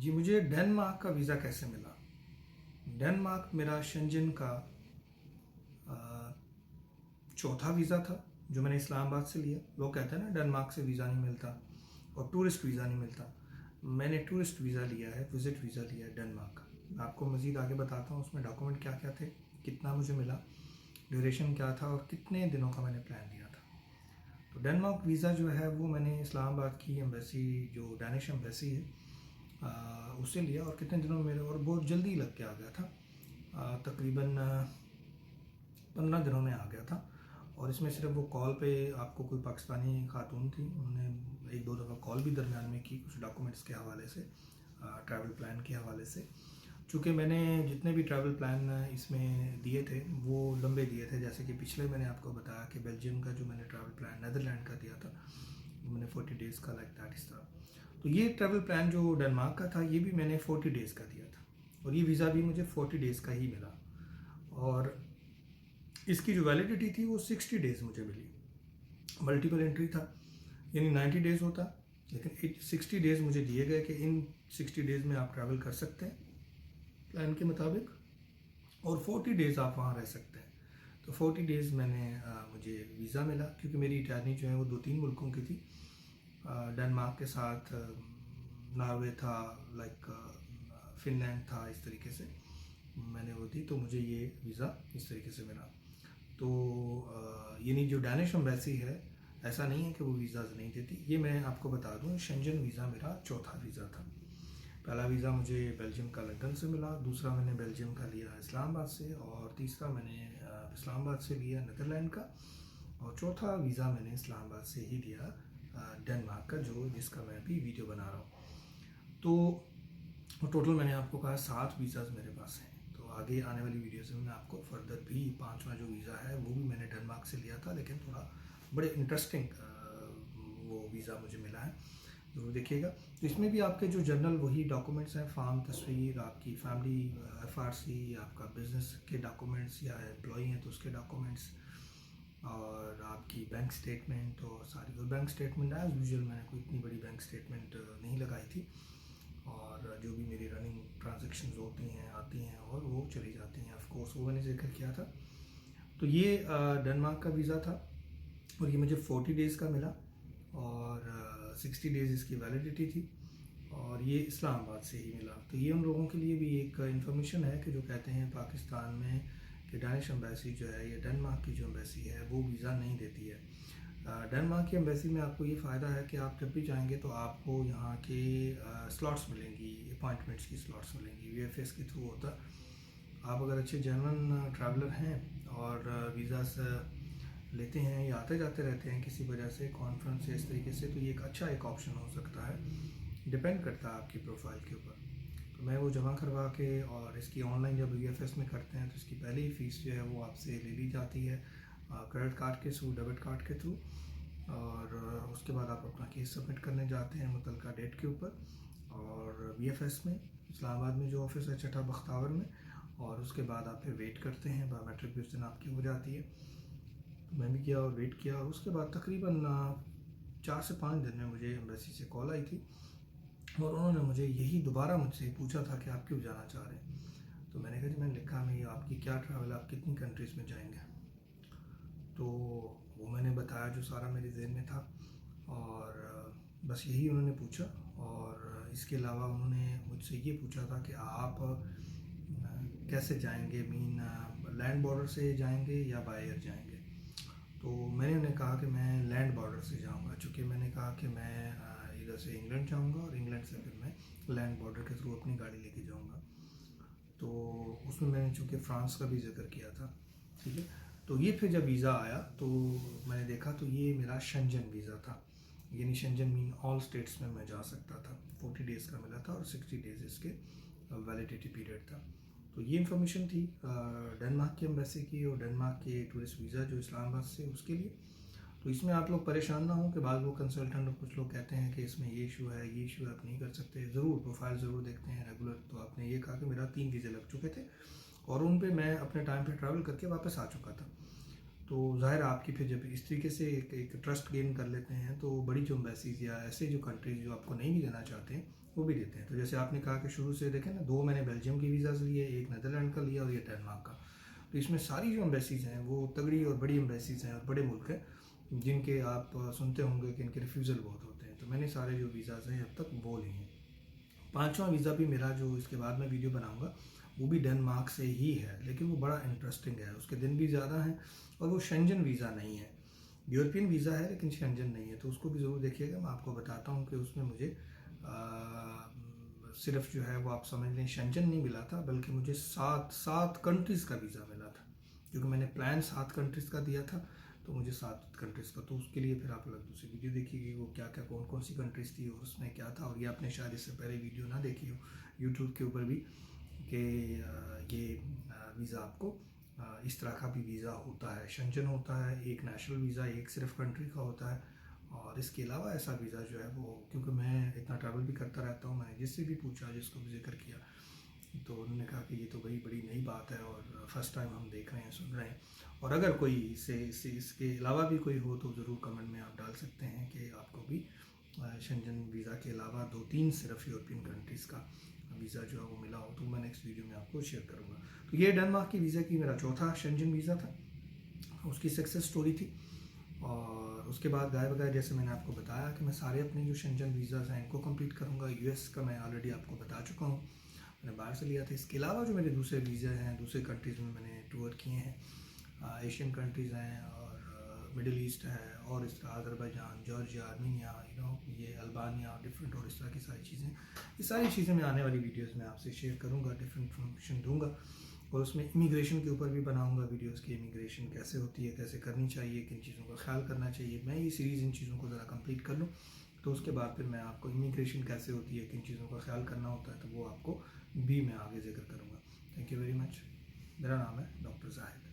जी, मुझे डेनमार्क का वीज़ा कैसे मिला? डेनमार्क मेरा शेंजन का अ, चौथा वीज़ा था जो मैंने इस्लामाबाद से लिया। लोग कहते हैं ना डेनमार्क से वीज़ा नहीं मिलता और टूरिस्ट वीज़ा नहीं मिलता। मैंने टूरिस्ट वीज़ा लिया है, विज़िट वीज़ा लिया है डेनमार्क का। मैं आपको मज़ीद आगे बताता हूँ उसमें डॉक्यूमेंट क्या क्या थे, कितना मुझे मिला, ड्यूरेशन क्या था और कितने दिनों का मैंने प्लान लिया था। तो डेनमार्क वीज़ा जो है वो मैंने इस्लामाबाद की एम्बेसी, जो डैनिश एम्बेसी है, उससे लिया और कितने दिनों में मेरे, और बहुत जल्दी लग के आ गया था। तकरीबन 15 दिनों में आ गया था। और इसमें सिर्फ वो कॉल पे आपको कोई पाकिस्तानी खातून थी, उन्होंने एक दो दफ़ा कॉल भी दरमियान में की कुछ डॉक्यूमेंट्स के हवाले से, ट्रैवल प्लान के हवाले से। चूँकि मैंने जितने भी ट्रैवल प्लान इसमें दिए थे वो लंबे दिए थे, जैसे कि पिछले मैंने आपको बताया कि बेल्जियम का जो मैंने ट्रैवल प्लान नीदरलैंड का दिया था वो मैंने 40 डेज़ का लाइक दैट इस तरह। तो ये ट्रैवल प्लान जो डेनमार्क का था ये भी मैंने 40 डेज़ का दिया था और ये वीज़ा भी मुझे 40 डेज़ का ही मिला। और इसकी जो वैलिडिटी थी वो 60 डेज़ मुझे मिली। मल्टीपल एंट्री था, यानी 90 डेज़ होता, लेकिन 60 डेज़ मुझे दिए गए कि इन 60 डेज़ में आप ट्रैवल कर सकते हैं प्लान के मुताबिक और 40 डेज़ आप वहाँ रह सकते हैं। तो 40 डेज़ मुझे वीज़ा मिला, क्योंकि मेरी जर्नी जो है वो 2-3 मुल्कों की थी। डेनमार्क के साथ नॉर्वे था, लाइक फिनलैंड था, इस तरीके से मैंने वो दी, तो मुझे ये वीज़ा इस तरीके से मिला। तो यानी जो डैनिश एम्बेसी है, ऐसा नहीं है कि वो वीज़ाज़ नहीं देती। ये मैं आपको बता दूँ, शेंजन वीज़ा मेरा चौथा वीज़ा था। पहला वीज़ा मुझे बेल्जियम का लंदन से मिला, दूसरा मैंने बेल्जियम का लिया इस्लामाबाद से, और तीसरा मैंने इस्लामाबाद से लिया नीदरलैंड का, और चौथा वीज़ा मैंने इस्लामाबाद से ही लिया डेनमार्क का, जिसका मैं अभी वीडियो बना रहा हूँ। तो टोटल मैंने आपको कहा 7 वीज़ाज़ मेरे पास हैं। तो आगे आने वाली वीडियोज़ में मैं आपको फर्दर भी 5वां जो वीज़ा है वो भी मैंने डेनमार्क से लिया था, लेकिन थोड़ा बड़े इंटरेस्टिंग वो वीज़ा मुझे मिला है, ज़रूर देखिएगा। तो इसमें भी आपके जो जनरल वही डॉक्यूमेंट्स हैं, फार्म, तस्वीर, आपकी फैमिली FRC, आपका बिज़नेस के डॉक्यूमेंट्स, या एम्प्लॉई हैं तो उसके डॉक्यूमेंट्स, और आपकी बैंक स्टेटमेंट और सारी। और बैंक स्टेटमेंट एज़ यूजुअल मैंने कोई इतनी बड़ी बैंक स्टेटमेंट नहीं लगाई थी, और जो भी मेरी रनिंग ट्रांजैक्शंस होती हैं आती हैं और वो चली जाती हैं, ऑफ कोर्स वो मैंने जिक्र किया था। तो ये डेनमार्क का वीज़ा था और ये मुझे 40 डेज़ का मिला और 60 डेज़ इसकी वैलिडिटी थी, और ये इस्लामाबाद से ही मिला। तो ये उन लोगों के लिए भी एक इन्फॉर्मेशन है कि जो कहते हैं पाकिस्तान में कि डैनिश एम्बेसी जो है या डेनमार्क की जो एम्बेसी है वो वीज़ा नहीं देती है। डेनमार्क की एम्बेसी में आपको ये फ़ायदा है कि आप जब भी जाएंगे तो आपको यहाँ के स्लॉट्स मिलेंगी, अपॉइंटमेंट्स की स्लॉट्स मिलेंगी, VFS के थ्रू होता। आप अगर अच्छे जेन्युइन ट्रैवलर हैं और वीज़ास लेते हैं या आते जाते रहते हैं किसी वजह से, कॉन्फ्रेंस या इस तरीके से, तो ये एक ऑप्शन हो सकता है। डिपेंड करता है आपकी प्रोफाइल के ऊपर। तो मैं वो जमा करवा के, और इसकी ऑनलाइन जब VFS में करते हैं तो इसकी पहले ही फ़ीस जो है वो आपसे ले ली जाती है क्रेडिट कार्ड के थ्रू, डेबिट कार्ड के थ्रू, और उसके बाद आप अपना केस सबमिट करने जाते हैं मुतल्लिका डेट के ऊपर, और VFS में इस्लामाबाद में जो ऑफिस है छठा बख्तावर में, और उसके बाद आप फिर वेट करते हैं, बायोमेट्रिक भी उस दिन आपकी हो जाती है। तो मैं भी किया और वेट किया, और उसके बाद तकरीबन 4 से 5 दिन में मुझे एम्बेसी से कॉल आई थी और उन्होंने मुझे यही दोबारा मुझसे पूछा था कि आप क्यों जाना चाह रहे हैं। तो मैंने कहा जी, मैंने लिखा नहीं, आपकी क्या ट्रैवल, आप कितनी कंट्रीज़ में जाएंगे। तो वो मैंने बताया जो सारा मेरे जहन में था, और बस यही उन्होंने पूछा। और इसके अलावा उन्होंने मुझसे ये पूछा था कि आप कैसे जाएंगे, लैंड बॉर्डर से जाएंगे या बाय एयर जाएंगे। तो मैंने उन्हें कहा कि मैं लैंड बॉर्डर से जाऊंगा, चूँकि मैंने कहा कि मैं इधर से इंग्लैंड जाऊंगा और इंग्लैंड से फिर मैं लैंड बॉर्डर के थ्रू अपनी गाड़ी लेके जाऊंगा। तो उसमें मैंने चूँकि फ्रांस का भी जिक्र किया था, ठीक है। तो ये फिर जब वीज़ा आया तो मैंने देखा तो ये मेरा शेंजन वीज़ा था, यानी शेंजन मीन ऑल स्टेट्स में मैं जा सकता था। 40 डेज़ का मिला था और 60 डेज़ इसके वैलिडिटी पीरियड था। तो ये इन्फॉर्मेशन थी डेनमार्क की एम्बेसी की और डेनमार्क के टूरिस्ट वीज़ा जो इस्लामाबाद से उसके लिए। तो इसमें आप लोग परेशान ना हो कि बाद वो कंसल्टेंट और कुछ लोग कहते हैं कि इसमें ये इशू है, ये इशू है, आप नहीं कर सकते। ज़रूर प्रोफाइल ज़रूर देखते हैं रेगुलर। तो आपने ये कहा कि मेरा 3 वीज़े लग चुके थे और उन पे मैं अपने टाइम पे ट्रैवल करके वापस आ चुका था। तो ज़ाहिर आपकी फिर जब इस तरीके से एक ट्रस्ट गेन कर लेते हैं तो बड़ी जो एम्बेसीज़ या ऐसे जो कंट्रीज़ जो आपको नहीं भी देना चाहते हैं वो भी देते हैं। तो जैसे आपने कहा कि शुरू से देखें ना, 2 मैंने बेल्जियम की वीज़ाज़ लिए, एक नीदरलैंड का लिया और ये डेनमार्क का। तो इसमें सारी जो एम्बेसीज़ हैं वो तगड़ी और बड़ी एम्बेसीज़ हैं और बड़े मुल्क हैं जिनके आप सुनते होंगे कि इनके रिफ्यूज़ल बहुत होते हैं। तो मैंने सारे जो वीज़ाज़ हैं अब तक वो लिए हैं। 5वां वीज़ा भी मेरा जो इसके बाद मैं वीडियो बनाऊंगा वो भी डेनमार्क से ही है, लेकिन वो बड़ा इंटरेस्टिंग है। उसके दिन भी ज़्यादा हैं और वो शेंजन वीज़ा नहीं है, यूरोपियन वीज़ा है लेकिन शेंजन नहीं है। तो उसको भी ज़रूर देखिएगा। मैं आपको बताता हूँ कि उसमें मुझे सिर्फ जो है वो आप समझ लें शेंजन नहीं मिला था, बल्कि मुझे सात कंट्रीज़ का वीज़ा मिला था, क्योंकि मैंने प्लान 7 कंट्रीज़ का दिया था। तो मुझे 7 कंट्रीज़ का, तो उसके लिए फिर आप अलग दूसरी वीडियो देखिएगी वो क्या क्या कौन कौन सी कंट्रीज़ थी और उसमें क्या था। और ये आपने शायद इससे पहले वीडियो ना देखी हो यूट्यूब के ऊपर भी कि ये वीज़ा आपको इस तरह का भी वीज़ा होता है, शेंजन होता है, एक नेशनल वीज़ा, एक सिर्फ कंट्री का होता है। और इसके अलावा ऐसा वीज़ा जो है वो, क्योंकि मैं इतना ट्रैवल भी करता रहता हूँ, मैं जिससे भी पूछा, जिसको भी जिक्र किया, तो उन्होंने कहा कि ये तो बड़ी बड़ी नई बात है और फर्स्ट टाइम हम देख रहे हैं, सुन रहे हैं। और अगर कोई इसके अलावा भी कोई हो तो ज़रूर कमेंट में आप डाल सकते हैं कि आपको भी शेंजन वीज़ा के अलावा 2-3 सिर्फ यूरोपियन कंट्रीज़ का वीज़ा जो है वो मिला हो, तो मैं नेक्स्ट वीडियो में आपको शेयर करूँगा। तो ये डेनमार्क की वीज़ा की मेरा चौथा शेंजन वीज़ा था, उसकी सक्सेस स्टोरी थी। और उसके बाद गाय बगाए जैसे मैंने आपको बताया कि मैं सारे अपने जो शेंजन वीज़ाज़ हैं इनको कंप्लीट करूँगा। यूएस का मैं ऑलरेडी आपको बता चुका हूँ, मैंने बाहर से लिया था। इसके अलावा जो मेरे दूसरे वीज़ा हैं, दूसरे कंट्रीज़ में मैंने टूर किए हैं, एशियन कंट्रीज़ हैं और मिडिल ईस्ट है और इस तरह अज़रबैजान, जॉर्जिया, आर्मीनिया, ये अल्बानिया, डिफरेंट और इस तरह की सारी चीज़ें। ये सारी चीज़ें मैं आने वाली वीडियोज़ में आपसे शेयर करूँगा, डिफरेंट इन्फॉर्मेशन दूँगा। और उसमें इमिग्रेशन के ऊपर भी बनाऊंगा वीडियोस की, इमिग्रेशन कैसे होती है, कैसे करनी चाहिए, किन चीज़ों का ख्याल करना चाहिए। मैं ये सीरीज़ इन चीज़ों को ज़रा कंप्लीट कर लूँ, तो उसके बाद फिर मैं आपको इमिग्रेशन कैसे होती है, किन चीज़ों का ख्याल करना होता है, तो वो आपको भी मैं आगे जिक्र करूँगा। Thank you very much. मेरा नाम है डॉक्टर जाहिद।